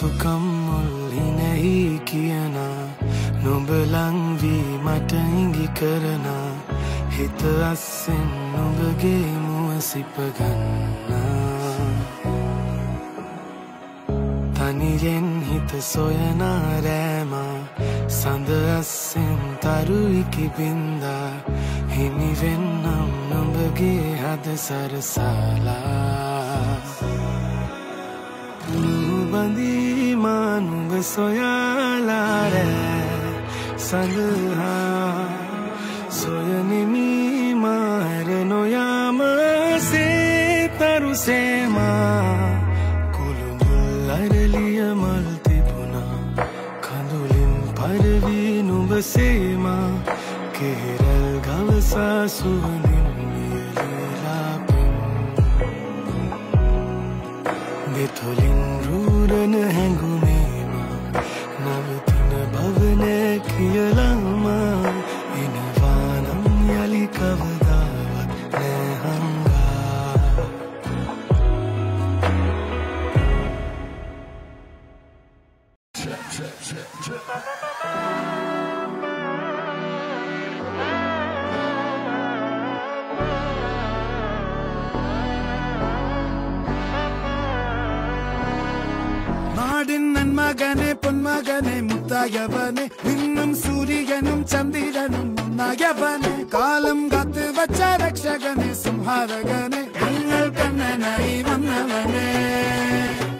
Tukam mulinahi kiyana Numbelang vi mata ingi karana Hita asin numbage muasipaganna Taniyen hita soyana rema Sanda asin tarui ki binda Himi vennam numbage hada sarasala Bandi manu soyala re sangha soyani mi mare noyama se taru sema kulubul arliya malti puna kandulin parvi nubasema keral gavasa sunin Betulin ruran hangumema Navatina bhavane kiyalama Inavanam yali kavadavat nehanga Magane pon magane muttayavane minnum suriyanum chandiranum munnayavane kalam gathu vacha rakshagane samharagane engal kannanai vannavane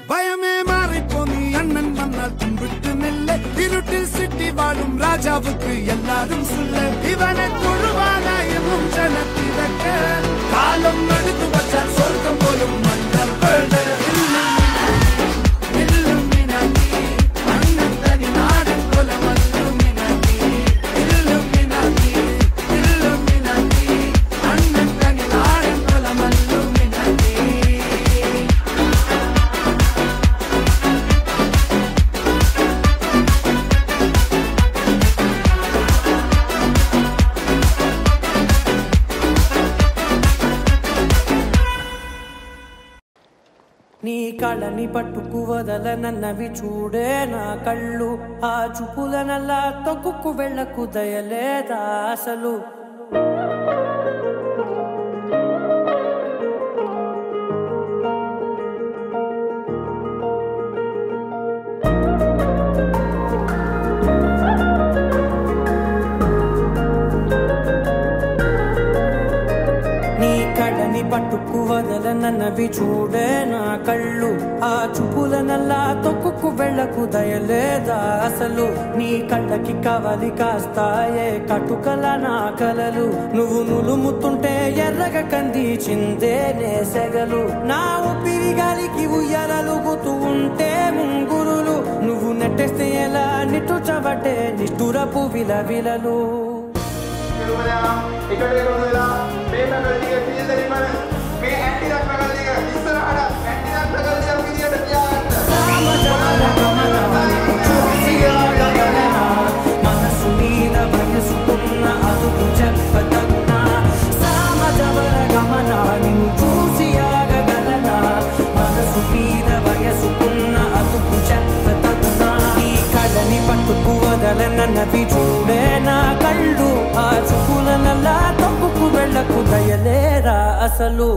bayame maariponi annan vannal thumbittu nille iruttil sitti vaalum rajavukku ellarum sulle ivane thuluvala evum janathirakka kalam naduthu vacha sorgam polum mandal perde కళ్ళని పట్టుకు వదలనన్నవి చూడే నా కళ్ళు ఆ చూపులనల్లా తొక్కుకు వెళ్ళకు దయలేదా అసలు పట్టుకు వదలనన్నవి చూడే నా కళ్ళు ఆ చూపులనల్లా తొక్కుకు వెళ్ళకు దయలేదా అసలు నీ కళ్ళకి కవలి కాస్తాయే కటుకల నా కలలు నువ్వు నులుముతుంటే ఎర్రగా కంది చిందే నేసెగలు నా ఊపిరి గాలికి ఉయ్యాలలుగుతూ ఉంటే ముంగురులు నువ్వు నెట్టేస్తే ఎలా నిట్టుచబట్టే నిష్ఠురపు విలవిలలు మనసు మీద వయసుకున్న అదుపు చెప్పతగునా సామజవర గమన నిన్ను చూసి ఆగగలనా మనసు మీద వయసుకున్న అదుపు చెప్పతగునా ఈ కళ్ళని పట్టుకు వదలనన్నవి చూడే నా కళ్ళు ఆ చూపులనల్లా తొక్కుకు వెళ్ళకు దయలేరా అసలు